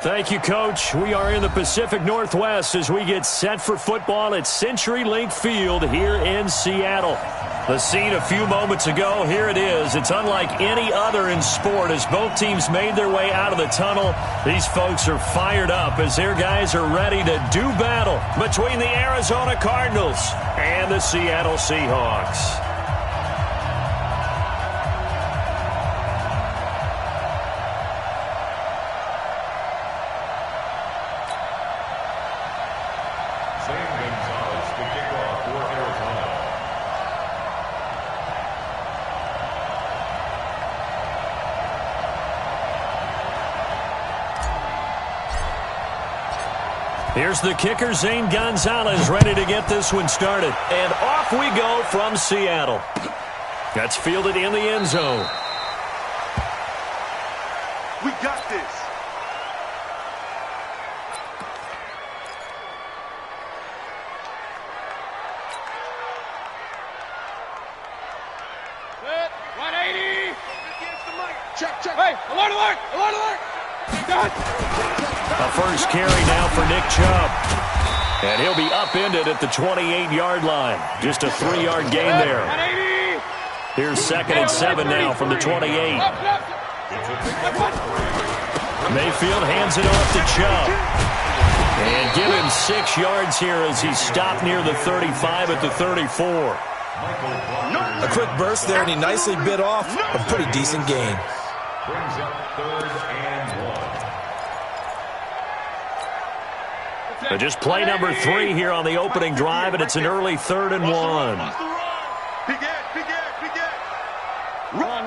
Thank you, Coach. We are in the Pacific Northwest as we get set for football at CenturyLink Field here in Seattle. The scene a few moments ago, here it is. It's unlike any other in sport as both teams made their way out of the tunnel. These folks are fired up as their guys are ready to do battle between the Arizona Cardinals and the Seattle Seahawks. Here's the kicker, Zane Gonzalez, ready to get this one started. And off we go from Seattle. That's fielded in the end zone. We got this. Set, 180. Check, check. Hey, alert, alert, alert, alert. Got. A first carry now for Nick Chubb. And he'll be upended at the 28-yard line. Just a 3-yard gain there. Here's 2nd and 7 now from the 28. Mayfield hands it off to Chubb. And give him 6 yards here as he's stopped near the 35 at the 34. A quick burst there, and he nicely bit off a pretty decent gain. Brings up 3rd and 1. Just play number 3 here on the opening drive, and it's an early 3rd and 1. Begin. Run.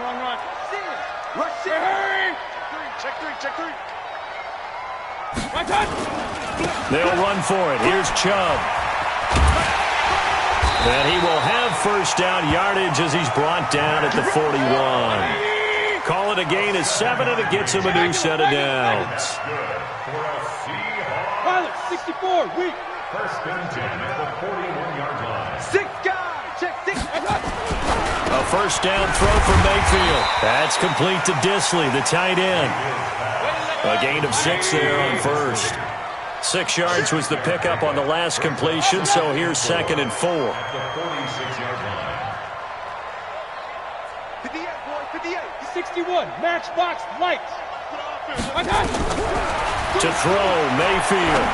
Rush it. Hurry. Check three. Right touch. They'll run for it. Here's Chubb. And he will have first down yardage as he's brought down at the 41. Call it a gain of 7, and it gets him a new set of downs. Pilot, 64, weak. 1st and 10 at the 41-yard line. 6 guys. Check 6. A first down throw for Mayfield. That's complete to Disley, the tight end. A gain of 6 there on first. 6 yards was the pickup on the last completion, so here's 2nd and 4. At the 46-yard line. 58, boy, 58. 61, matchbox, lights. Right touch. To throw, Mayfield.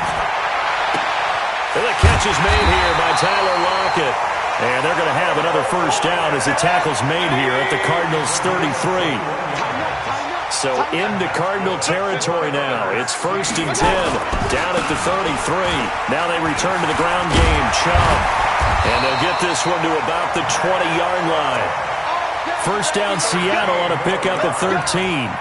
And the catch is made here by Tyler Lockett. And they're going to have another first down as the tackle's made here at the Cardinals' 33. So into Cardinal territory now. It's 1st and 10 down at the 33. Now they return to the ground game. Chubb. And they'll get this one to about the 20-yard line. First down Seattle on a pickup of 13.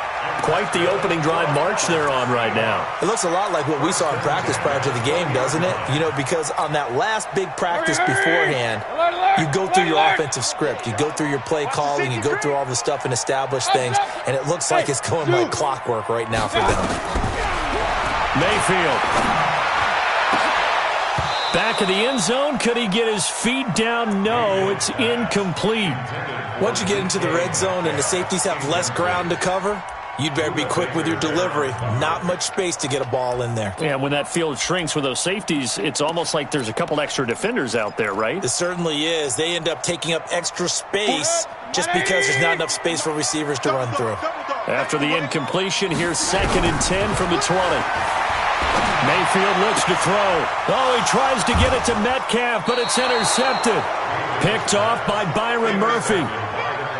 Quite the opening drive march they're on right now. It looks a lot like what we saw in practice prior to the game, doesn't it? You know, because on that last big practice beforehand, you go through your offensive script. You go through your play calling. You go through all the stuff and establish things. And it looks like it's going like clockwork right now for them. Mayfield. Back of the end zone. Could he get his feet down? No, it's incomplete. Once you get into the red zone and the safeties have less ground to cover, you'd better be quick with your delivery. Not much space to get a ball in there. Yeah, when that field shrinks with those safeties, it's almost like there's a couple extra defenders out there, right? It certainly is. They end up taking up extra space just because there's not enough space for receivers to run through. After the incompletion, here's 2nd and 10 from the 20. Mayfield looks to throw. Oh, he tries to get it to Metcalf, but it's intercepted. Picked off by Byron Murphy.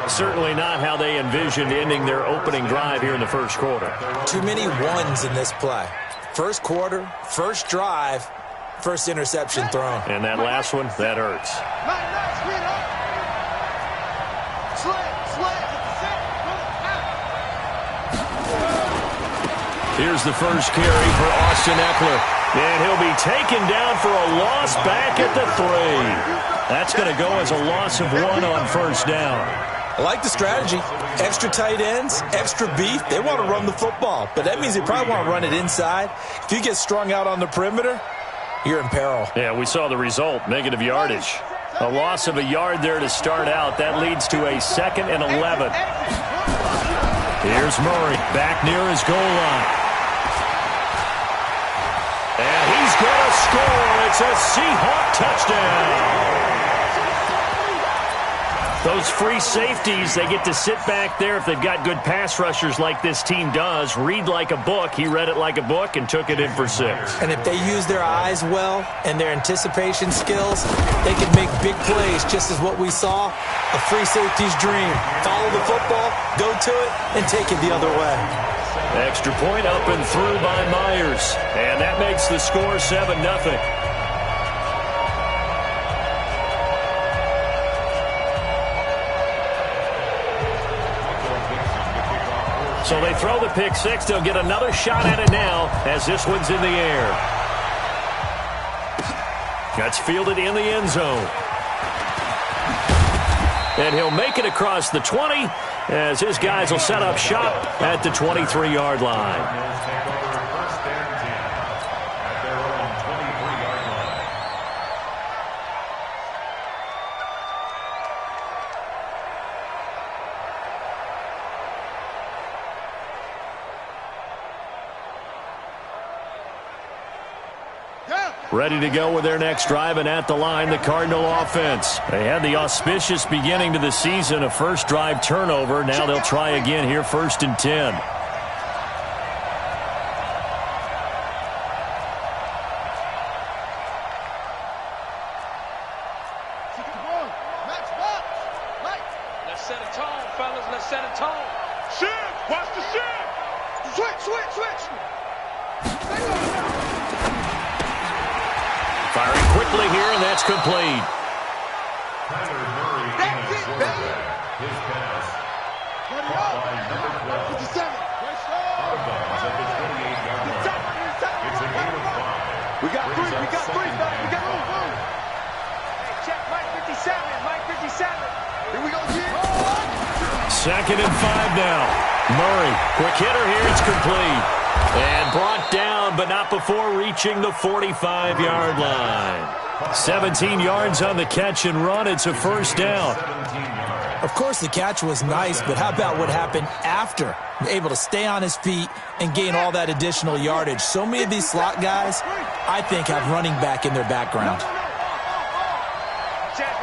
Certainly not how they envisioned ending their opening drive here in the first quarter. Too many ones in this play. First quarter, first drive, first interception thrown. And that last one, that hurts. Here's the first carry for Austin Eckler. And he'll be taken down for a loss back at the 3. That's going to go as a loss of 1 on first down. I like the strategy. Extra tight ends, extra beef. They want to run the football, but that means they probably want to run it inside. If you get strung out on the perimeter, you're in peril. Yeah, we saw the result, negative yardage. A loss of a yard there to start out. That leads to a 2nd and 11. Here's Murray back near his goal line. And he's going to score. It's a Seahawk touchdown. Those free safeties, they get to sit back there if they've got good pass rushers like this team does. Read like a book. He read it like a book and took it in for 6. And if they use their eyes well and their anticipation skills, they can make big plays, just as what we saw. A free safety's dream. Follow the football, go to it, and take it the other way. Extra point up and through by Myers. And that makes the score 7-0. So they throw the pick 6. They'll get another shot at it now as this one's in the air. That's fielded in the end zone. And he'll make it across the 20 as his guys will set up shop at the 23-yard line. Ready to go with their next drive, and at the line, the Cardinal offense. They had the auspicious beginning to the season, a first drive turnover. Now they'll try again here, 1st and 10. Let's set a tone, fellas. Let's set a tone. Shift! Watch the shift! Switch! Firing quickly here, and that's complete. Tyler Murray in a quarterback. His pass. Caught by number 12. 57. Out of bounds at the 28-yard line. It's a gain of 5. We got 3. Brings up We got 3. second and We got 3. 5. Hey, check Mike 57. Mike 57. Here we go, G. 2nd and 5 now. Murray, quick hitter here, it's complete. And brought down, but not before reaching the 45-yard line. 17 yards on the catch and run. It's a first down. Of course, the catch was nice, but how about what happened after? Able to stay on his feet and gain all that additional yardage. So many of these slot guys, I think, have running back in their background. Check.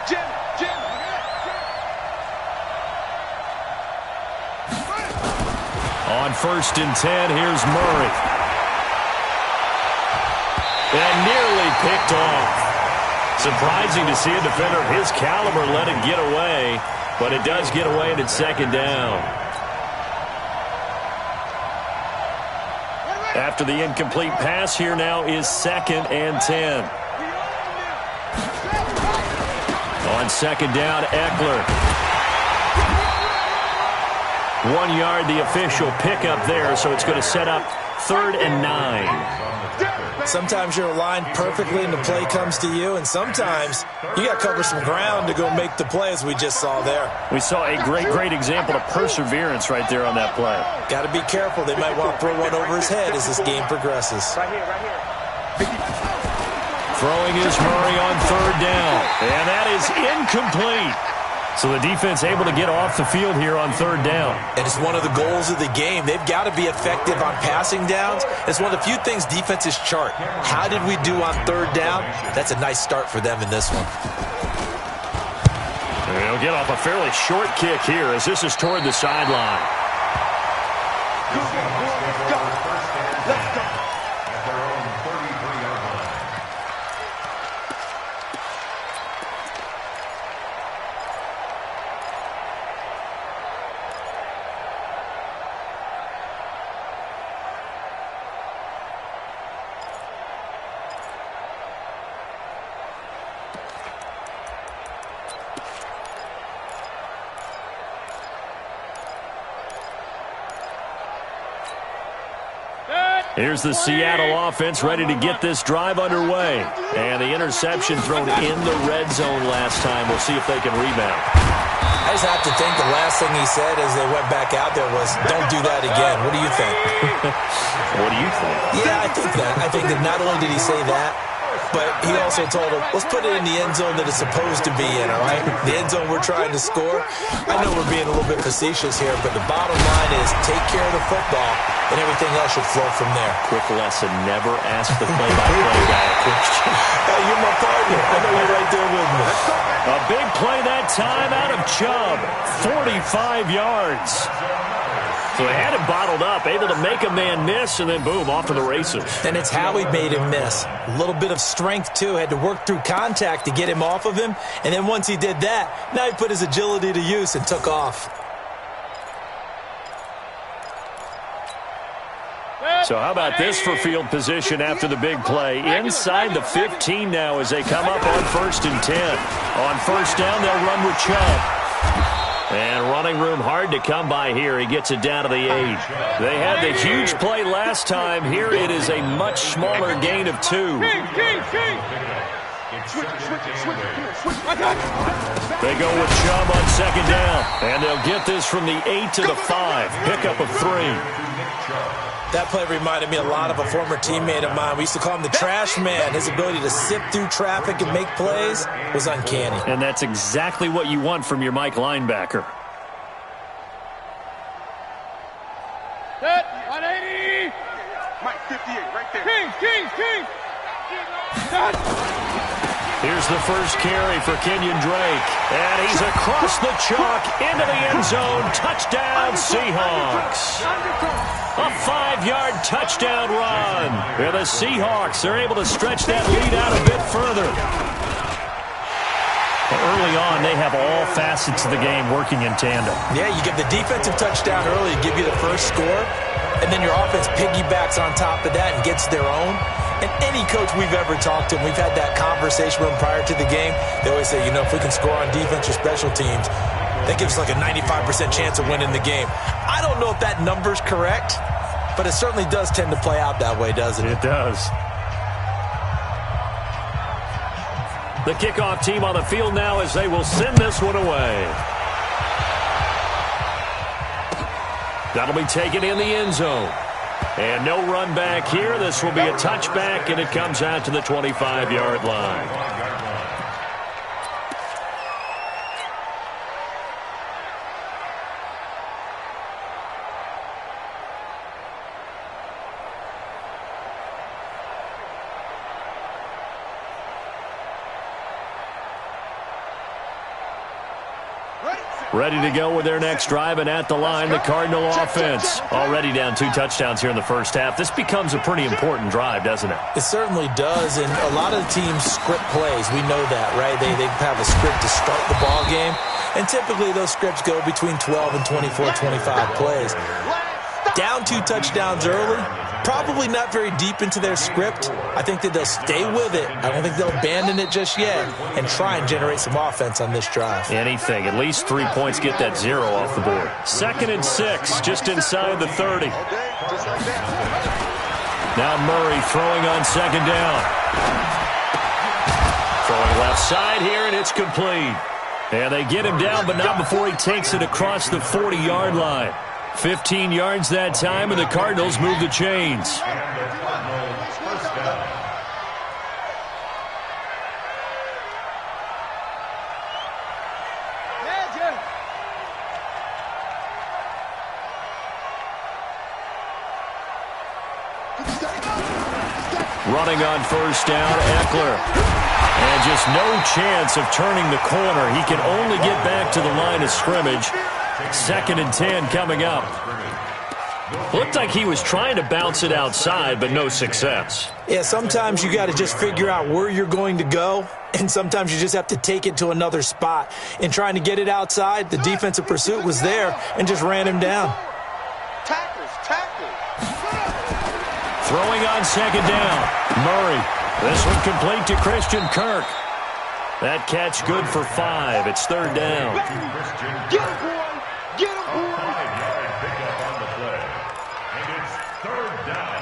Jim. On 1st and 10, here's Murray. And nearly picked off. Surprising to see a defender of his caliber let it get away, but it does get away and it's 2nd down. After the incomplete pass, here now is 2nd and 10. On 2nd down, Eckler. 1 yard, the official pickup there, so it's going to set up 3rd and 9. Sometimes you're aligned perfectly and the play comes to you, and sometimes you got to cover some ground to go make the play, as we just saw there. We saw a great example of perseverance right there on that play. Got to be careful. They might want to throw one over his head as this game progresses. Right here. Throwing is Murray on 3rd down, and that is incomplete. So the defense able to get off the field here on 3rd down. And it's one of the goals of the game. They've got to be effective on passing downs. It's one of the few things defenses chart. How did we do on 3rd down? That's a nice start for them in this one. And he'll get off a fairly short kick here as this is toward the sideline. Let's go. At their own 33-yard line. Here's the Seattle offense ready to get this drive underway. And the interception thrown in the red zone last time. We'll see if they can rebound. I just have to think the last thing he said as they went back out there was, don't do that again. What do you think? What do you think? Yeah, I think that. I think that not only did he say that, but he also told him, let's put it in the end zone that it's supposed to be in, all right? The end zone we're trying to score. I know we're being a little bit facetious here, but the bottom line is take care of the football, and everything else should flow from there. Quick lesson, never ask the play-by-play guy a question. Hey, you're my partner. I know you're right there with me. A big play that time out of Chubb, 45 yards. So they had him bottled up, able to make a man miss, and then boom, off to the races. And it's how he made him miss. A little bit of strength, too. Had to work through contact to get him off of him. And then once he did that, now he put his agility to use and took off. So how about this for field position after the big play? Inside the 15 now as they come up on 1st and 10. On first down, they'll run with Chubb. And running room hard to come by here. He gets it down to the 8. They had the huge play last time. Here it is a much smaller gain of 2. They go with Chubb on 2nd down. And they'll get this from the 8 to the 5. Pickup of 3. That play reminded me a lot of a former teammate of mine. We used to call him the trash man. His ability to sift through traffic and make plays was uncanny. And that's exactly what you want from your Mike linebacker. Set, 180. Mike 58, right there. King. Here's the first carry for Kenyon Drake. And he's across the chalk into the end zone. Touchdown, Seahawks. A 5-yard touchdown run. And the Seahawks are able to stretch that lead out a bit further. Early on, they have all facets of the game working in tandem. Yeah, you give the defensive touchdown early to give you the first score, and then your offense piggybacks on top of that and gets their own. And any coach we've ever talked to, and we've had that conversation with them prior to the game, they always say, you know, if we can score on defense or special teams, that gives us like a 95% chance of winning the game. I don't know if that number's correct, but it certainly does tend to play out that way, doesn't it? It does. The kickoff team on the field now as they will send this one away. That'll be taken in the end zone. And no run back here. This will be a touchback, and it comes out to the 25-yard line. Ready to go with their next drive, and at the line, the Cardinal offense. Already down 2 touchdowns here in the first half. This becomes a pretty important drive, doesn't it? It certainly does, and a lot of the teams script plays. We know that, right? They have a script to start the ball game, and typically those scripts go between 12 and 24, 25 plays. Down 2 touchdowns early, probably not very deep into their script. I think that they'll stay with it. I don't think they'll abandon it just yet and try and generate some offense on this drive. Anything. At least 3 points, get that 0 off the board. 2nd and 6, just inside the 30. Now Murray throwing on 2nd down. Throwing left side here, and it's complete. And they get him down, but not before he takes it across the 40-yard line. 15 yards that time, and the Cardinals move the chains. Running on first down, Eckler. And just no chance of turning the corner. He can only get back to the line of scrimmage. 2nd and 10 coming up. Looked like he was trying to bounce it outside, but no success. Yeah, sometimes you got to just figure out where you're going to go, and sometimes you just have to take it to another spot. In trying to get it outside, the defensive pursuit was there and just ran him down. Tackles. Throwing on 2nd down. Murray. This one complete to Christian Kirk. That catch good for 5. It's 3rd down. Get him, boy. Get him, boy. 5-yard pickup on the play. And it's 3rd down.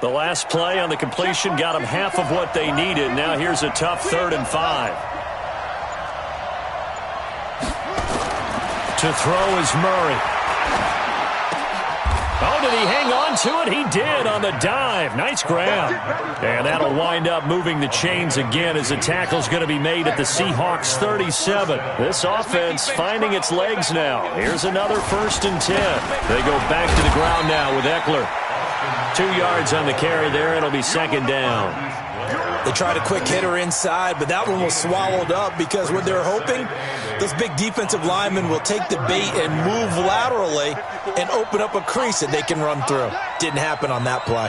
The last play on the completion got them half of what they needed. Now here's a tough 3rd and 5. To throw is Murray. Oh, did he hang on to it? He did on the dive. Nice grab. And that'll wind up moving the chains again as the tackle's going to be made at the Seahawks 37. This offense finding its legs now. Here's another 1st and 10. They go back to the ground now with Eckler. 2 yards on the carry there. It'll be 2nd down. They tried a quick hitter inside, but that one was swallowed up because what they're hoping, those big defensive linemen will take the bait and move laterally and open up a crease that they can run through. Didn't happen on that play.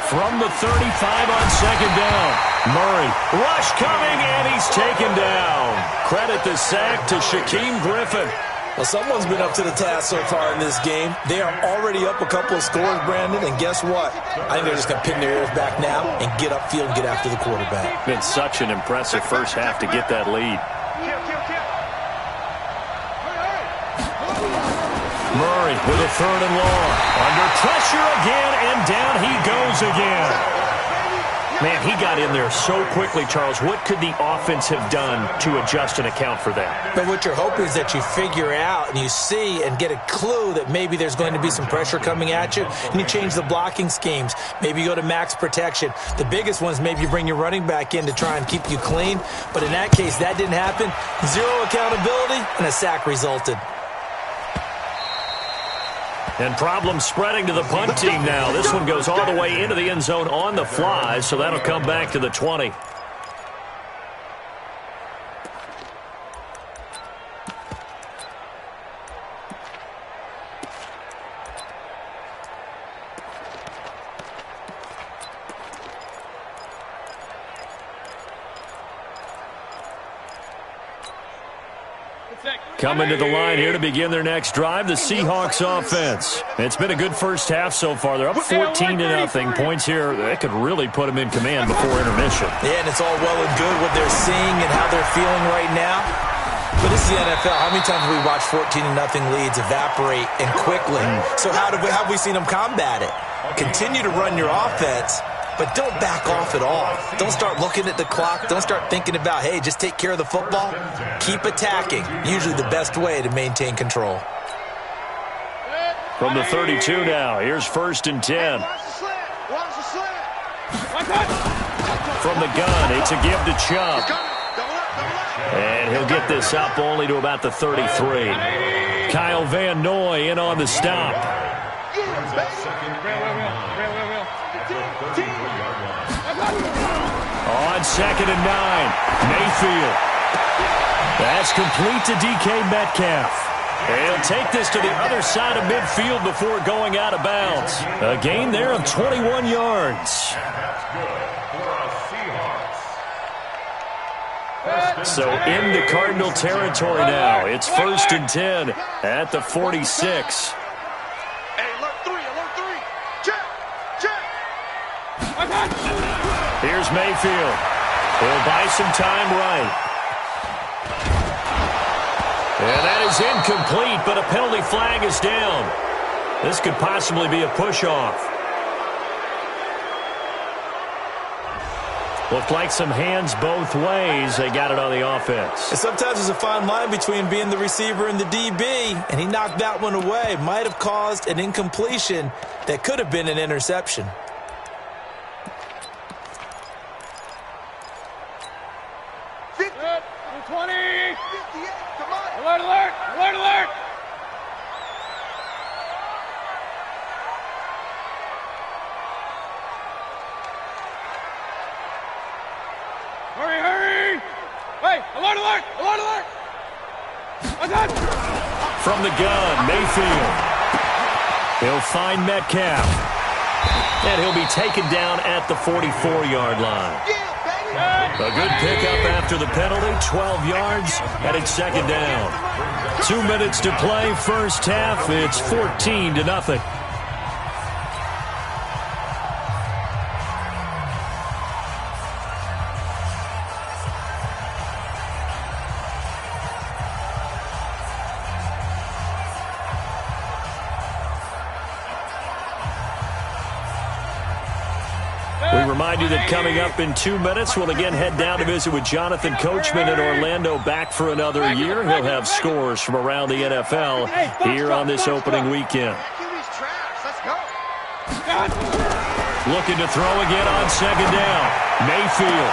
From the 35 on 2nd down. Murray, rush coming, and he's taken down. Credit the sack to Shaquem Griffin. Well, someone's been up to the task so far in this game. They are already up a couple of scores, Brandon, and guess what? I think they're just going to pin their ears back now and get upfield and get after the quarterback. Been such an impressive first half to get that lead. Murray with a 3rd and long. Under pressure again, and down he goes again. Man, he got in there so quickly, Charles. What could the offense have done to adjust and account for that? But what you're hoping is that you figure out and you see and get a clue that maybe there's going to be some pressure coming at you, and you change the blocking schemes. Maybe you go to max protection. The biggest one is maybe you bring your running back in to try and keep you clean. But in that case, that didn't happen. 0 accountability, and a sack resulted. And problems spreading to the punt team now. This one goes all the way into the end zone on the fly, so that'll come back to the 20. Coming to the line here to begin their next drive, the Seahawks offense. It's been a good first half so far. They're up 14-0. Points here, that could really put them in command before intermission. Yeah, and it's all well and good what they're seeing and how they're feeling right now. But this is the NFL. How many times have we watched 14-0 leads evaporate and quickly? So how have we seen them combat it? Continue to run your offense, but don't back off at all. Don't start looking at the clock. Don't start thinking about, hey, just take care of the football. Keep attacking. Usually the best way to maintain control. From the 32 now, here's 1st and 10. From the gun, it's a give to Chubb. And he'll get this up only to about the 33. Kyle Van Noy in on the stop. On 2nd and 9, Mayfield. That's complete to DK Metcalf. He'll take this to the other side of midfield before going out of bounds. A gain there of 21 yards. So into Cardinal territory now. It's 1st and 10 at the 46. Here's Mayfield. He'll buy some time right. And that is incomplete, but a penalty flag is down. This could possibly be a push-off. Looked like some hands both ways. They got it on the offense. And sometimes there's a fine line between being the receiver and the DB, and he knocked that one away. Might have caused an incompletion that could have been an interception. Alert, alert! Alert, alert! Hurry, hurry! Hey, alert, alert! Alert, alert! From the gun, Mayfield. He'll find Metcalf. And he'll be taken down at the 44-yard line. A good pickup after the penalty, 12 yards, heading 2nd down. 2 minutes to play, first half. It's 14-0. remind you that coming up in 2 minutes, we'll again head down to visit with Jonathan Coachman in Orlando, back for another year. He'll have scores from around the NFL here on this opening weekend. Looking to throw again on second down. Mayfield,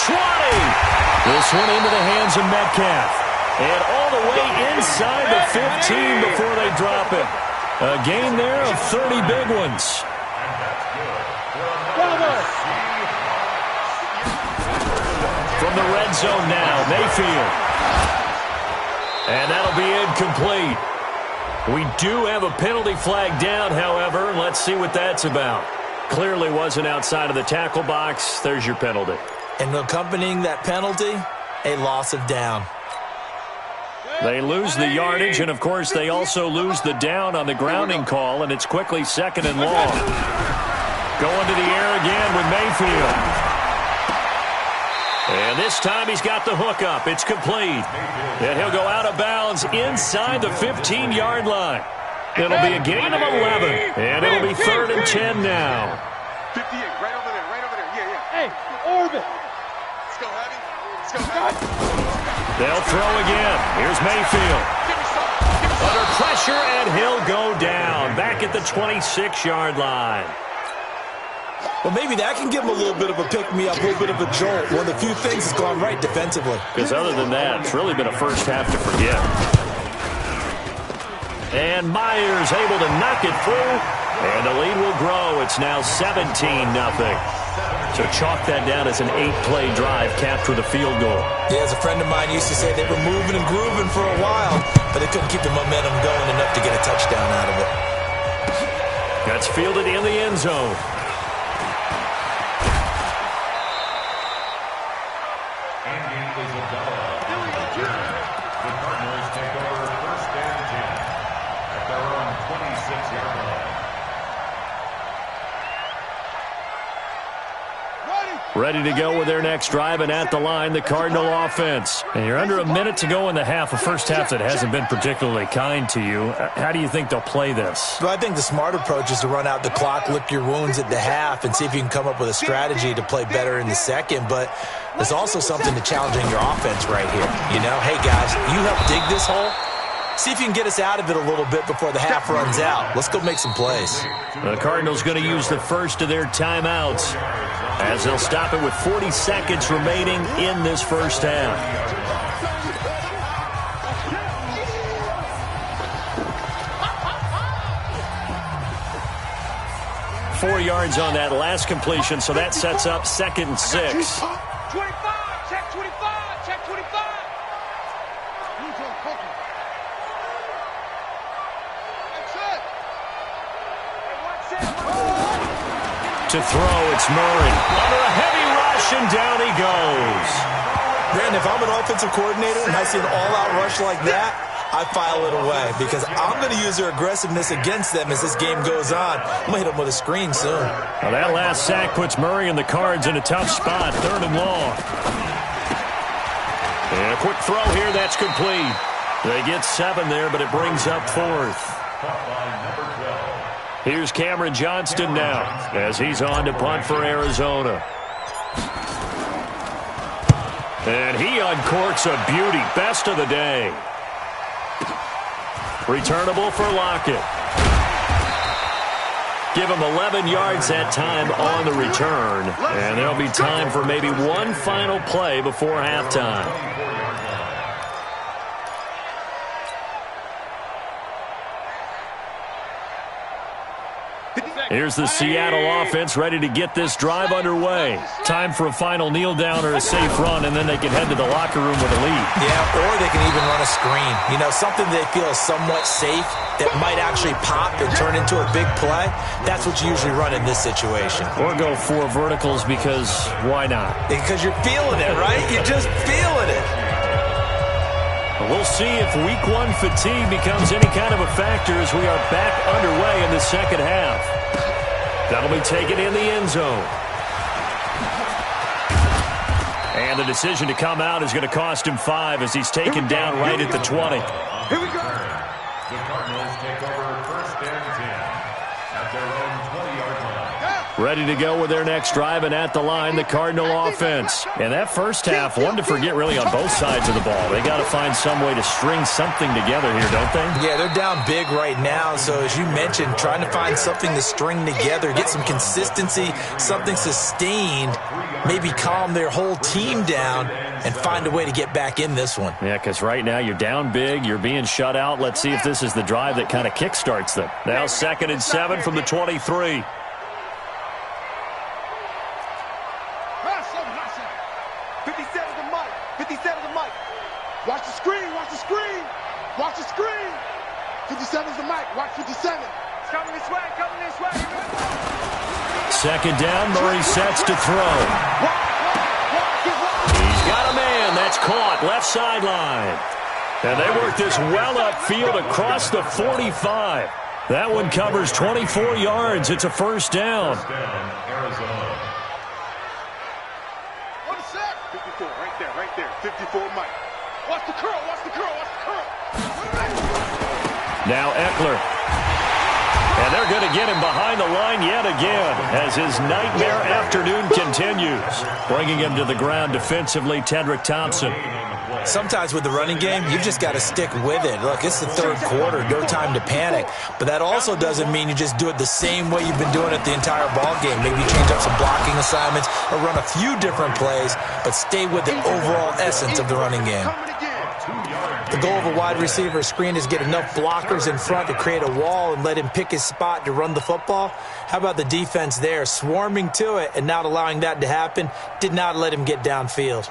20. This one into the hands of Metcalf. And all the way inside the 15 before they drop it. A gain there of 30 big ones. From the red zone now, Mayfield. And that'll be incomplete. We do have a penalty flag down, however. Let's see what that's about. Clearly wasn't outside of the tackle box. There's your penalty. And accompanying that penalty, a loss of down. They lose the yardage, and, of course, they also lose the down on the grounding call, and it's quickly 2nd and long. Going to the air again with Mayfield. And this time he's got the hook up. It's complete. And he'll go out of bounds inside the 15-yard line. It'll be a gain of 11, and it'll be 3rd and 10 now. 58, right over there, yeah. Hey, orbit. Let's go, Heavy. Let's go, Heavy. They'll throw again. Here's Mayfield. Under pressure, and he'll go down. Back at the 26-yard line. Well, maybe that can give him a little bit of a pick-me-up, a little bit of a jolt. One of the few things that's gone right defensively. Because other than that, it's really been a first half to forget. And Myers able to knock it through. And the lead will grow. It's now 17-0. So chalk that down as an 8-play drive capped with a field goal. Yeah, as a friend of mine used to say, they were moving and grooving for a while, but they couldn't keep the momentum going enough to get a touchdown out of it. That's fielded in the end zone. The Cardinals take over 1st and 10 at their own 26-yard line. Ready to go with their next drive, and at the line, the Cardinal offense. And you're under a minute to go in the half, a first half that hasn't been particularly kind to you. How do you think they'll play this? Well, I think the smart approach is to run out the clock, lick your wounds at the half, and see if you can come up with a strategy to play better in the second. But there's also something to challenging your offense right here. You know, hey, guys, you help dig this hole. See if you can get us out of it a little bit before the half runs out. Let's go make some plays. The Cardinals going to use the first of their timeouts as they'll stop it with 40 seconds remaining in this first half. Four yards on that last completion, so that sets up 2nd and 6. 25, check 25, check 25. To throw, it's Murray. Under a heavy rush, and down he goes. Brandon, if I'm an offensive coordinator and I see an all-out rush like that, I file it away because I'm going to use their aggressiveness against them as this game goes on. I'm going to hit them with a screen soon. Well, that last sack puts Murray and the Cards in a tough spot, 3rd and long. And a quick throw here, that's complete. They get 7 there, but it brings up 4th. Here's Cameron Johnston now as he's on to punt for Arizona. And he uncorks a beauty. Best of the day. Returnable for Lockett. Give him 11 yards that time on the return. And there'll be time for maybe one final play before halftime. Here's the Seattle offense ready to get this drive underway. Time for a final kneel down or a safe run, and then they can head to the locker room with a lead. Yeah, or they can even run a screen. You know, something they feel is somewhat safe that might actually pop and turn into a big play. That's what you usually run in this situation. Or go 4 verticals because why not? Because you're feeling it, right? You're just feeling it. We'll see if Week 1 fatigue becomes any kind of a factor as we are back underway in the second half. That'll be taken in the end zone. And the decision to come out is going to cost him 5 as he's taken down right at the 20. Here we go. The Cardinals take over 1st and 10 at their own 20-yard line. Ready to go with their next drive, and at the line, the Cardinal offense. And that first half, one to forget really on both sides of the ball. They got to find some way to string something together here, don't they? Yeah, they're down big right now. So as you mentioned, trying to find something to string together, get some consistency, something sustained, maybe calm their whole team down and find a way to get back in this one. Yeah, because right now you're down big, you're being shut out. Let's see if this is the drive that kind of kickstarts them. Now 2nd and 7 from the 23. 57 to Mike. 57 to Mike. Watch the screen. Watch the screen. Watch the screen. 57 to Mike. Watch 57. It's coming this way. Coming this way. 2nd down. Murray sets to throw. He's got a man. That's caught. Left sideline. And they work this well upfield across the 45. That one covers 24 yards. It's a first down. Arizona. 54, right there. 54, Mike. Watch the curl, watch the curl, watch the curl. Now Eckler. And they're going to get him behind the line yet again as his nightmare afternoon continues. Bringing him to the ground defensively, Tedrick Thompson. Sometimes with the running game, you've just got to stick with it. Look, it's the third quarter, no time to panic. But that also doesn't mean you just do it the same way you've been doing it the entire ball game. Maybe change up some blocking assignments or run a few different plays, but stay with the overall essence of the running game. The goal of a wide receiver screen is get enough blockers in front to create a wall and let him pick his spot to run the football. How about the defense there, swarming to it and not allowing that to happen? Did not let him get downfield.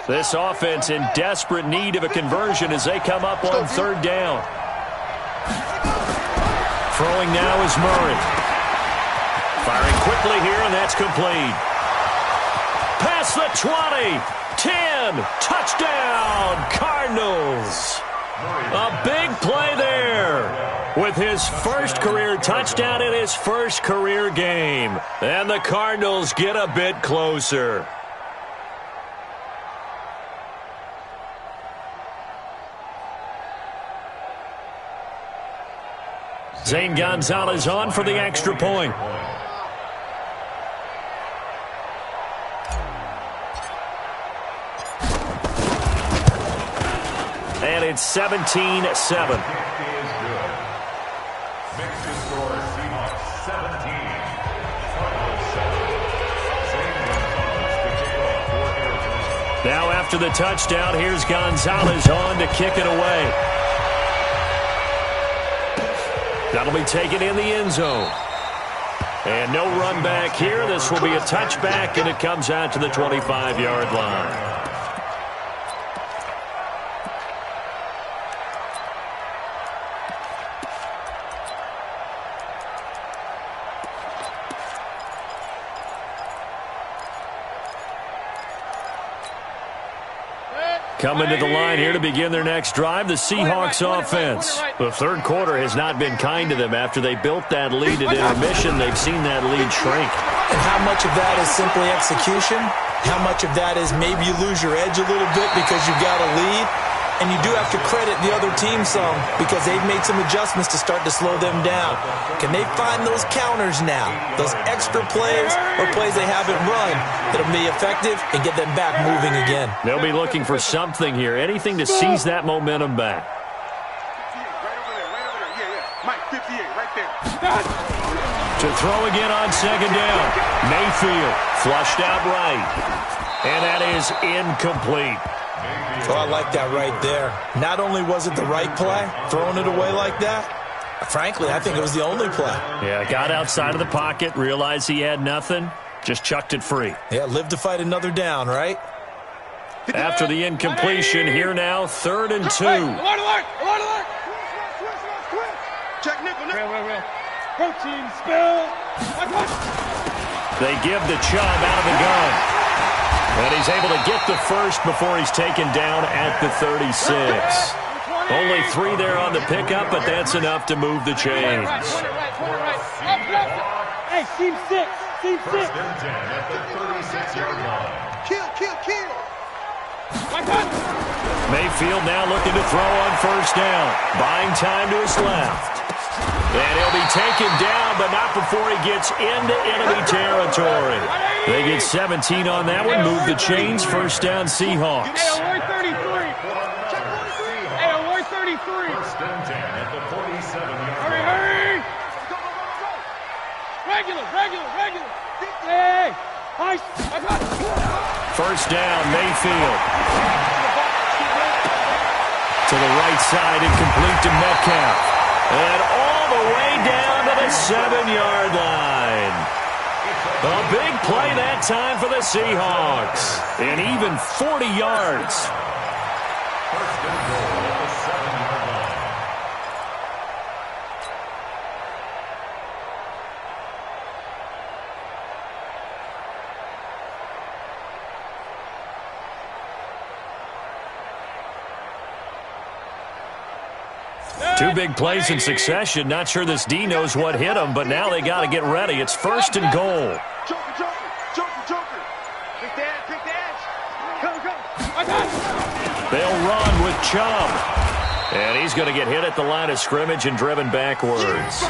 This offense in desperate need of a conversion as they come up on 3rd down. Throwing now is Murray. Firing quickly here, and that's complete. Past the 20, 10, touchdown, Cardinals. A big play there with his first career touchdown in his first career game. And the Cardinals get a bit closer. Zane Gonzalez on for the extra point. And it's 17-7. Now after the touchdown, here's Gonzalez on to kick it away. That'll be taken in the end zone. And no run back here. This will be a touchback, and it comes out to the 25-yard line. Coming to the line here to begin their next drive, the Seahawks offense. The third quarter has not been kind to them. After they built that lead at intermission, they've seen that lead shrink. And how much of that is simply execution? How much of that is maybe you lose your edge a little bit because you've got a lead? And you do have to credit the other team some because they've made some adjustments to start to slow them down. Can they find those counters now, those extra plays or plays they haven't run that'll be effective and get them back moving again? They'll be looking for something here, anything to seize that momentum back. Right over there. Yeah. Mike, 58, right there. To throw again on 2nd down. Mayfield flushed out right. And that is incomplete. Oh, I like that right there. Not only was it the right play, throwing it away like that, frankly, I think it was the only play. Yeah, got outside of the pocket, realized he had nothing, just chucked it free. Yeah, live to fight another down, right? After the incompletion, here now, 3rd and 2. Alert! Check nickel. Real. Protein spill. They give the Chubb out of the gun. And he's able to get the first before he's taken down at the 36. Only 3 there on the pickup, but that's enough to move the chains. Hey, team 6. First and 10 at the 36-yard line. Kill. Mayfield now looking to throw on 1st down. Buying time to his left. And he'll be taken down, but not before he gets into enemy territory. They get 17 on that one. Move the chains. First down, Seahawks. Hey, Aloy 33. Hey, Aloy 33. First and 10 at the 47-yard Hurry, line. hurry. Regular. Hey. Nice. First down, Mayfield. To the right side, incomplete to Metcalf. And all the way down to the 7-yard line. A big play that time for the Seahawks. And even 40 yards. First and goal at the 7-yard line. Two big plays in succession. Not sure this D knows what hit him, but now they got to get ready. It's first and goal. Joker. Pick the edge. Come. They'll run with Chubb. And he's going to get hit at the line of scrimmage and driven backwards.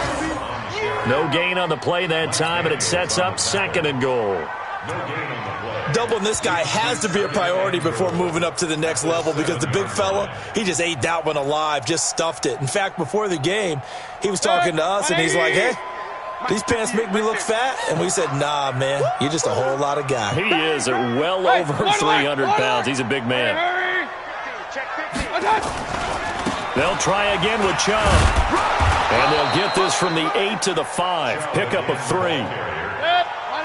No gain on the play that time, and it sets up second and goal. Doubling this guy has to be a priority before moving up to the next level because the big fella, he just ate that one alive, just stuffed it. In fact, before the game, he was talking to us, and he's like, hey, these pants make me look fat. And we said, nah, man, you're just a whole lot of guy. He is at well over 300 pounds. He's a big man. They'll try again with Chubb. And they'll get this from the 8 to the 5. Pickup of 3.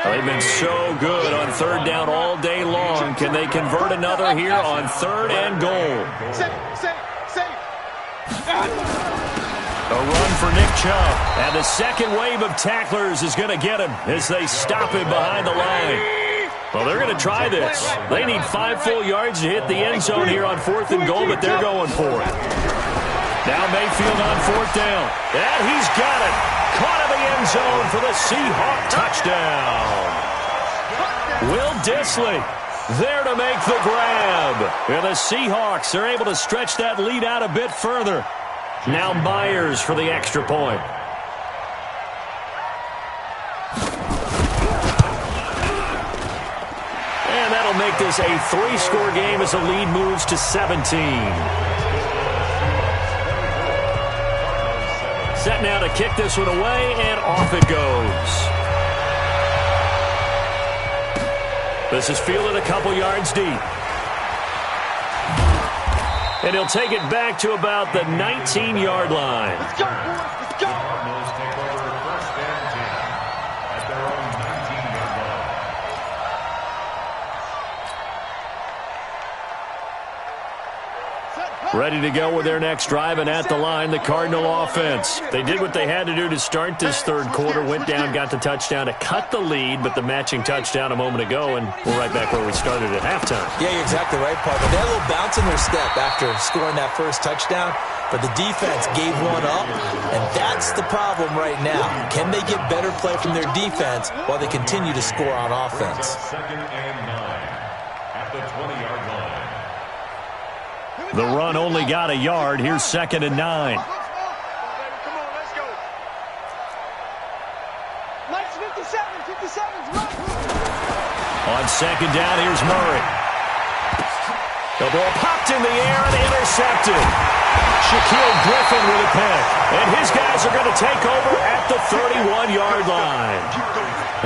They've been so good on third down all day long. Can they convert another here on third and goal? Save. A run for Nick Chubb. And the second wave of tacklers is going to get him as they stop him behind the line. Well, they're going to try this. They need 5 full yards to hit the end zone here on fourth and goal, but they're going for it. Now Mayfield on fourth down. And he's got it. Caught in the end zone for the Seahawk touchdown. Will Dissly there to make the grab. And the Seahawks are able to stretch that lead out a bit further. Now Myers for the extra point. And that'll make this a 3-score game as the lead moves to 17. Set now to kick this one away, and off it goes. This is fielded a couple yards deep. And he'll take it back to about the 19-yard line. Let's go, boys. Let's go. Cardinals take over first and 10 at their own 19-yard line. Ready to go with their next drive, and at the line, the Cardinal offense. They did what they had to do to start this third quarter, went down, got the touchdown to cut the lead, but the matching touchdown a moment ago, and we're right back where we started at halftime. Yeah, you're exactly right, partner. They had a little bounce in their step after scoring that first touchdown, but the defense gave one up, and that's the problem right now. Can they get better play from their defense while they continue to score on offense? Second and 9 at the 20-yard line. The run only got a yard. Here's second and 9. Come on, let's go. Lights 57's right. On second down, here's Murray. The ball popped in the air and intercepted. Shaquille Griffin with a pick. And his guys are going to take over at the 31-yard line.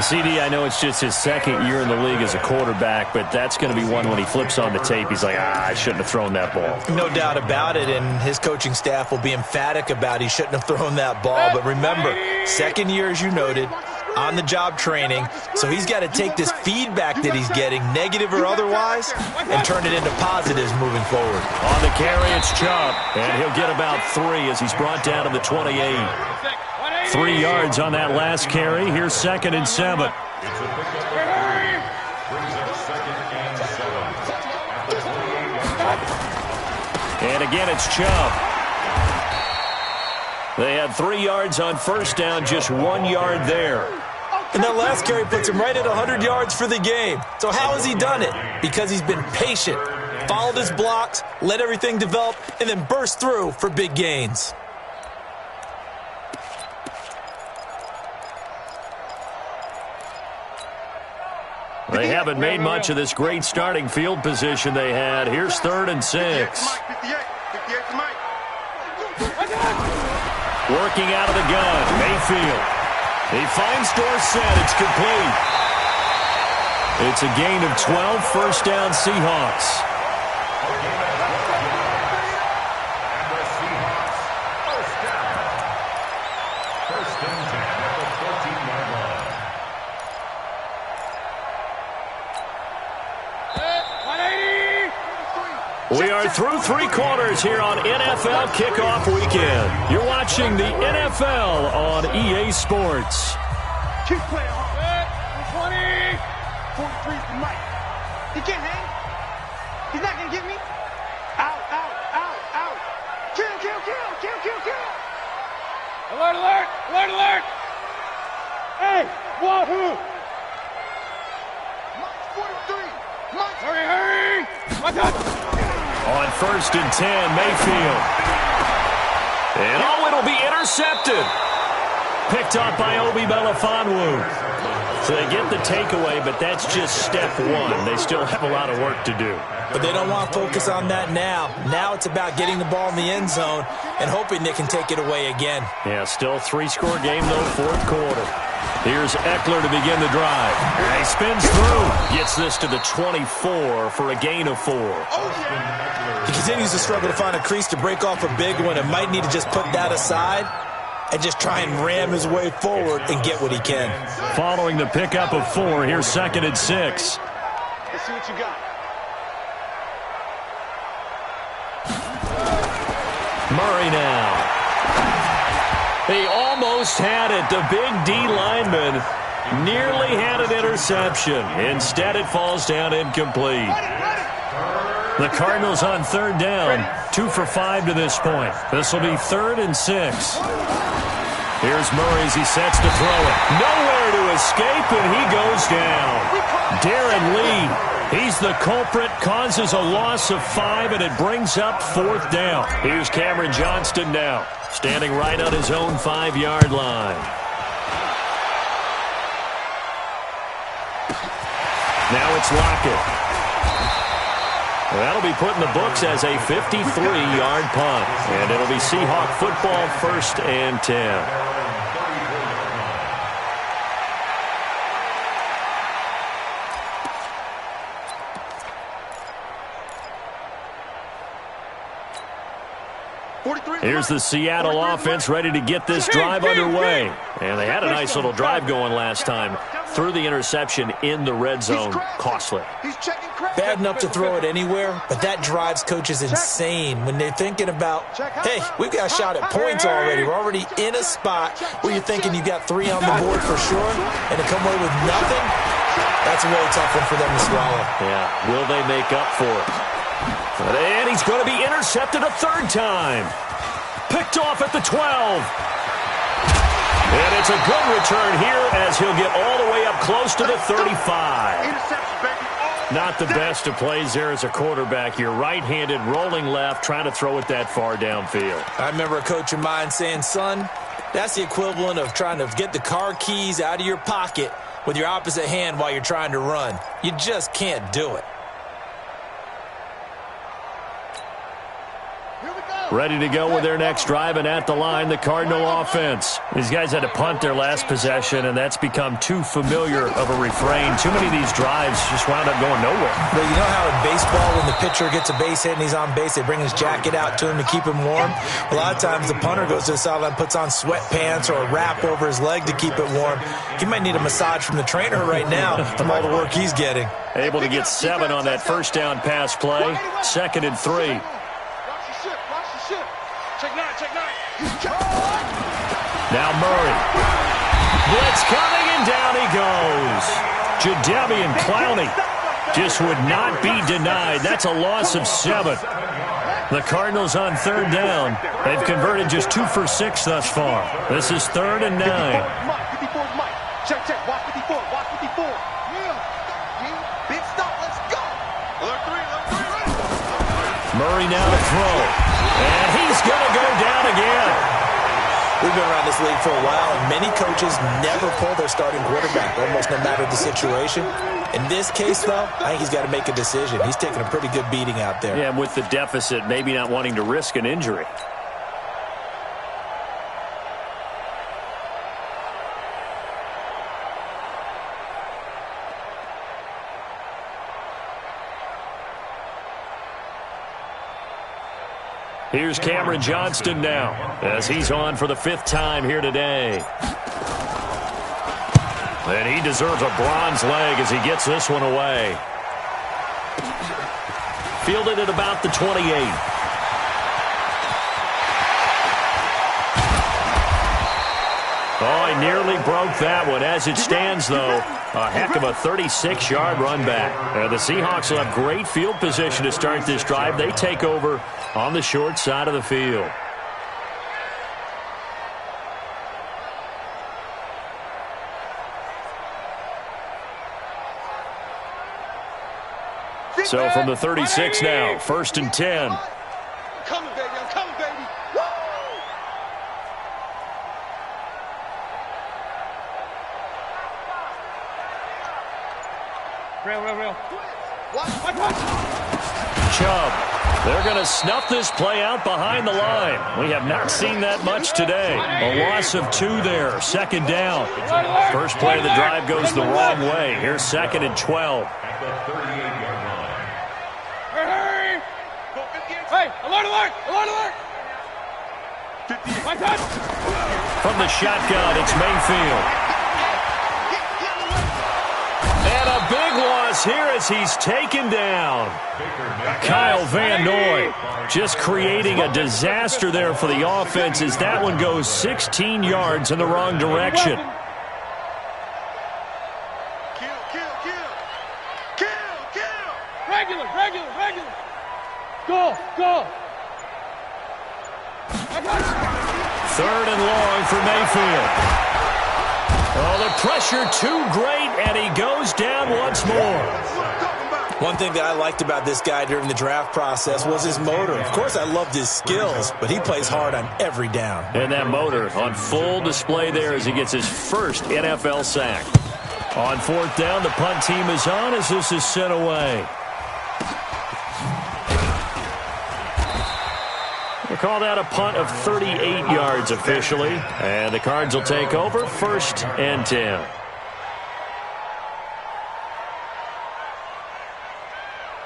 CD, I know it's just his second year in the league as a quarterback, but that's going to be one when he flips on the tape. He's like, I shouldn't have thrown that ball. No doubt about it, and his coaching staff will be emphatic about he shouldn't have thrown that ball. But remember, second year, as you noted, on-the-job training, so he's got to take this feedback that he's getting, negative or otherwise, and turn it into positives moving forward. On the carry, it's Chubb, and he'll get about 3 as he's brought down to the 28. 3 yards on that last carry. Here's second and 7. It's a pickup of 3. Brings up second and 7 at the 28-yard line. And again, it's Chubb. They had 3 yards on first down, just 1 yard there. And that last carry puts him right at 100 yards for the game. So how has he done it? Because he's been patient, followed his blocks, let everything develop, and then burst through for big gains. They haven't made much of this great starting field position they had. Here's 3rd and 6. 58 to Mike. Working out of the gun, Mayfield. He finds Dorsett. It's complete. It's a gain of 12, first down Seahawks. We are through 3 quarters here on NFL Kickoff Weekend. You're watching the NFL on EA Sports. Keep playing hard. 20. 43 to Mike. He can't hang. He's not going to get me. Out. Kill. Alert! Hey, wahoo! Mike's 43. Mike. Hurry! Watch out! On 1st and 10, Mayfield. And it'll be intercepted. Picked up by Obi Melifonwu. So they get the takeaway, but that's just step 1. They still have a lot of work to do. But they don't want to focus on that now. Now it's about getting the ball in the end zone and hoping they can take it away again. Yeah, still 3-score game, though, 4th quarter. Here's Eckler to begin the drive. And he spins through. Gets this to the 24 for a gain of 4. He continues to struggle to find a crease to break off a big one and might need to just put that aside and just try and ram his way forward and get what he can. Following the pickup of 4, here's 2nd and 6. Let's see what you got. Murray now. He almost had it. The big D lineman nearly had an interception. Instead, it falls down incomplete. The Cardinals on 3rd down. 2 for 5 to this point. This will be 3rd and 6. Here's Murray as he sets to throw it. Nowhere to escape, and he goes down. Darren Lee, he's the culprit, causes a loss of 5, and it brings up 4th down. Here's Cameron Johnston now, standing right on his own 5-yard line. Now it's Lockett. That'll be put in the books as a 53-yard punt. And it'll be Seahawk football, 1st and 10. Here's the Seattle offense ready to get this drive underway. And they had a nice little drive going last time. Threw the interception in the red zone. Costly. Bad enough to throw it anywhere, but that drives coaches insane when they're thinking about, hey, we've got a shot at points already. We're already in a spot where you're thinking you got 3 on the board for sure, and to come away with nothing, that's a really tough one for them to swallow. Yeah, will they make up for it? And he's going to be intercepted a 3rd time. Picked off at the 12. And it's a good return here as he'll get all the way up close to the 35. Not the best of plays there as a quarterback. You're right-handed, rolling left, trying to throw it that far downfield. I remember a coach of mine saying, son, that's the equivalent of trying to get the car keys out of your pocket with your opposite hand while you're trying to run. You just can't do it. Ready to go with their next drive, and at the line, the Cardinal offense. These guys had to punt their last possession, and that's become too familiar of a refrain. Too many of these drives just wound up going nowhere. But you know how in baseball, when the pitcher gets a base hit and he's on base, they bring his jacket out to him to keep him warm? A lot of times the punter goes to the sideline, puts on sweatpants or a wrap over his leg to keep it warm. He might need a massage from the trainer right now from all the work he's getting. Able to get 7 on that first down pass play. 2nd and 3. Now Murray. Blitz coming, and down he goes. Jadeveon Clowney just would not be denied. That's a loss of 7. The Cardinals on 3rd down. They've converted just 2 for 6 thus far. This is 3rd and 9. Check. Watch 54. Watch 54. Big stop. Let's go. Alert 3. Murray now to throw. And he's going to go down again. We've been around this league for a while, and many coaches never pull their starting quarterback, almost no matter the situation. In this case, though, I think he's got to make a decision. He's taking a pretty good beating out there. Yeah, and with the deficit, maybe not wanting to risk an injury. Here's Cameron Johnston now, as he's on for the 5th time here today. And he deserves a bronze leg as he gets this one away. Fielded at about the 28. Oh, he nearly broke that one. As it stands, though, a heck of a 36-yard run back. The Seahawks will have great field position to start this drive. They take over on the short side of the field. So from the 36 now, 1st and 10. I'm coming, baby. I'm coming, baby. Woo! Real. Watch. Chubb. They're going to snuff this play out behind the line. We have not seen that much today. A loss of 2 there. 2nd down. First play of the drive goes the wrong way. Here's 2nd and 12. At the 38-yard line. Hurry! Hey, alert! 58. My touch! From the shotgun, it's Mayfield. And a big loss here as he's taken down. Kyle Van Noy just creating a disaster there for the offense as that one goes 16 yards in the wrong direction. Kill. Regular. Go. 3rd and long for Mayfield. Oh, the pressure too great, and he goes down once more. One thing that I liked about this guy during the draft process was his motor. Of course, I loved his skills, but he plays hard on every down. And that motor on full display there as he gets his first NFL sack. On 4th down, the punt team is on as this is sent away. We'll call that a punt of 38 yards officially. And the Cards will take over 1st and 10.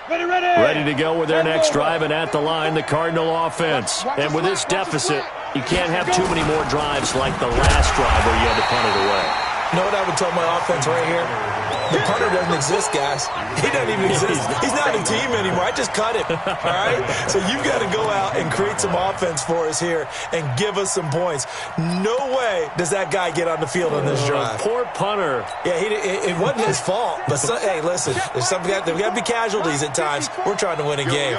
Ready to go with their next drive, and at the line, the Cardinal offense. And with this deficit, you can't have too many more drives like the last drive where you had to punt it away. You know what I would tell my offense right here? The punter doesn't exist, guys. He doesn't even exist. He's not a team anymore. I just cut him, all right? So you've got to go out and create some offense for us here and give us some points. No way does that guy get on the field on this drive. Poor punter. Yeah, it wasn't his fault. But, hey, listen, there's got to be casualties at times. We're trying to win a game.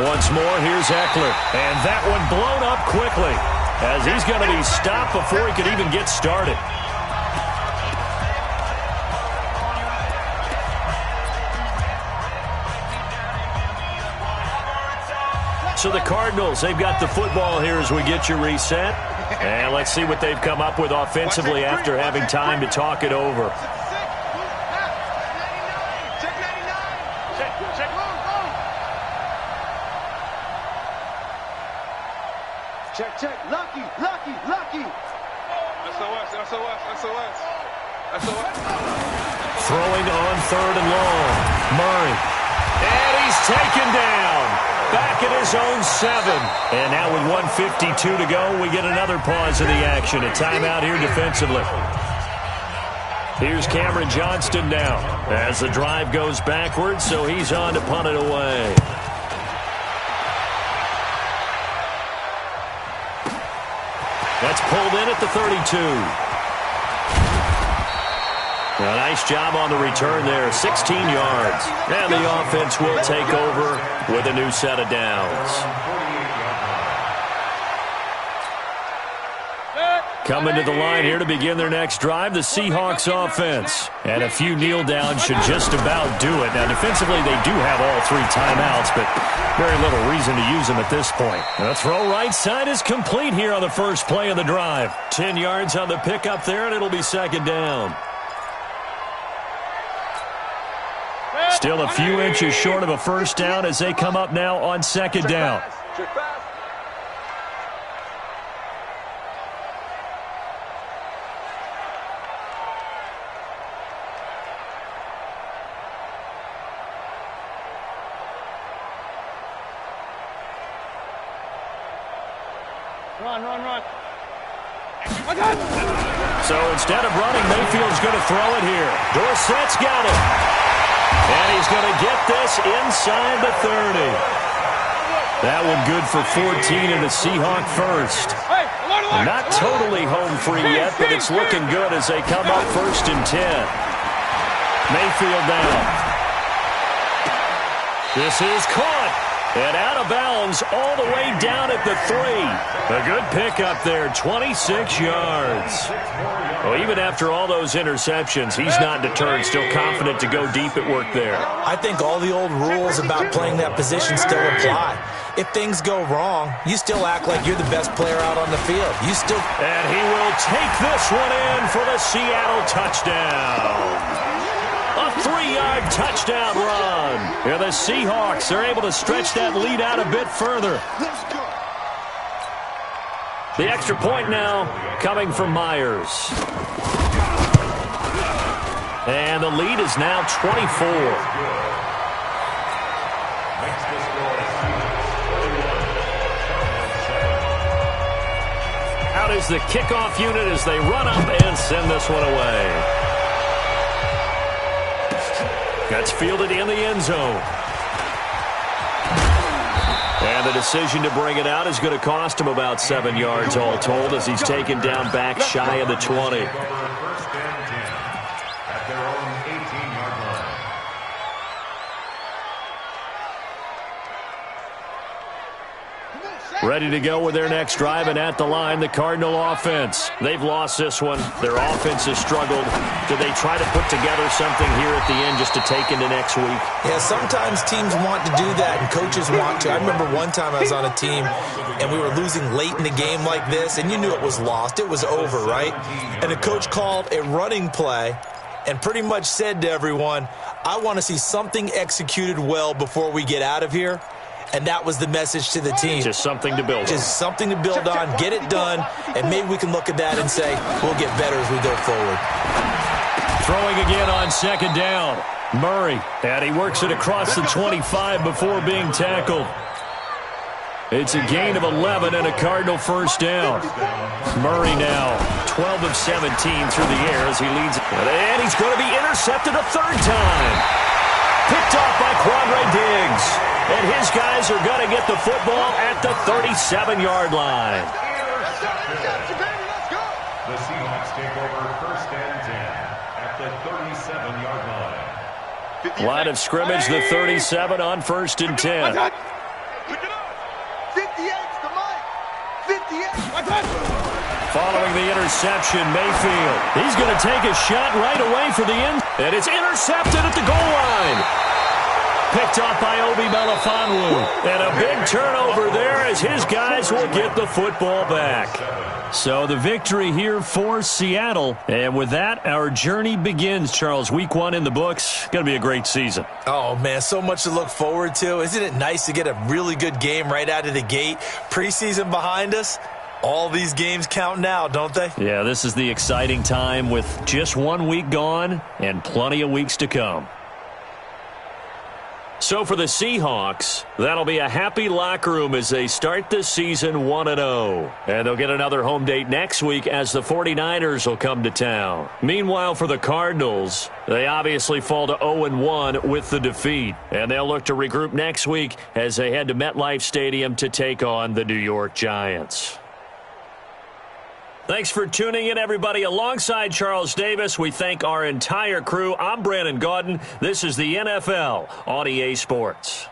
Once more, here's Eckler. And that one blown up quickly as he's going to be stopped before he could even get started. So the Cardinals, they've got the football here as we get you reset. And let's see what they've come up with offensively after having time to talk it over. Check. Lucky. SOS. Throwing on 3rd and long. Murray. And he's taken down. Back at his own 7. And now with 1:52 to go, we get another pause in the action. A timeout here defensively. Here's Cameron Johnston now as the drive goes backwards, so he's on to punt it away. That's pulled in at the 32. A nice job on the return there, 16 yards. And the offense will take over with a new set of downs. Coming to the line here to begin their next drive, the Seahawks offense. And a few kneel downs should just about do it. Now, defensively, they do have all 3 timeouts, but very little reason to use them at this point. The throw right side is complete here on the first play of the drive. 10 yards on the pickup there, and it'll be 2nd down. Still a few inches short of a first down as they come up now on second down. Check back. Run. So instead of running, Mayfield's going to throw it here. Dorsett's got it. And he's going to get this inside the 30. That one good for 14 and a Seahawk first. Not totally home free yet, but it's looking good as they come up 1st and 10. Mayfield down. This is caught. And out of bounds all the way down at the 3. A good pickup there, 26 yards. Well, even after all those interceptions, he's not deterred, still confident to go deep at work there. I think all the old rules about playing that position still apply. If things go wrong, you still act like you're the best player out on the field. And he will take this one in for the Seattle touchdown. A 3-yard touchdown run. And the Seahawks are able to stretch that lead out a bit further. The extra point now coming from Myers. And the lead is now 24. Out is the kickoff unit as they run up and send this one away. That's fielded in the end zone. And the decision to bring it out is going to cost him about 7 yards all told as he's taken down back shy of the 20. Ready to go with their next drive, and at the line, the Cardinal offense. They've lost this one. Their offense has struggled. Do they try to put together something here at the end just to take into next week? Yeah, sometimes teams want to do that, and coaches want to. I remember one time I was on a team, and we were losing late in the game like this, and you knew it was lost. It was over, right? And the coach called a running play and pretty much said to everyone, I want to see something executed well before we get out of here. And that was the message to the team. Just something to build on. Just something to build on, get it done, and maybe we can look at that and say, we'll get better as we go forward. Throwing again on second down. Murray, and he works it across the 25 before being tackled. It's a gain of 11 and a Cardinal first down. Murray now 12 of 17 through the air as he leads. And he's going to be intercepted a third time. Picked off by Quandre Diggs. And his guys are going to get the football at the 37-yard line. The Seahawks take over 1st and 10 at the 37-yard line. Line of scrimmage, the 37 on 1st and 10. 58's the mic. 58. Following the interception, Mayfield. He's going to take a shot right away for the end. And it's intercepted at the goal line. Picked off by Obi Melifonwu. And a big turnover there as his guys will get the football back. So the victory here for Seattle. And with that, our journey begins, Charles. Week 1 in the books. Going to be a great season. Oh, man, so much to look forward to. Isn't it nice to get a really good game right out of the gate? Preseason behind us. All these games count now, don't they? Yeah, this is the exciting time with just 1 week gone and plenty of weeks to come. So for the Seahawks, that'll be a happy locker room as they start this season 1-0. And they'll get another home date next week as the 49ers will come to town. Meanwhile, for the Cardinals, they obviously fall to 0-1 with the defeat. And they'll look to regroup next week as they head to MetLife Stadium to take on the New York Giants. Thanks for tuning in, everybody. Alongside Charles Davis, we thank our entire crew. I'm Brandon Gaudin. This is the NFL on EA Sports.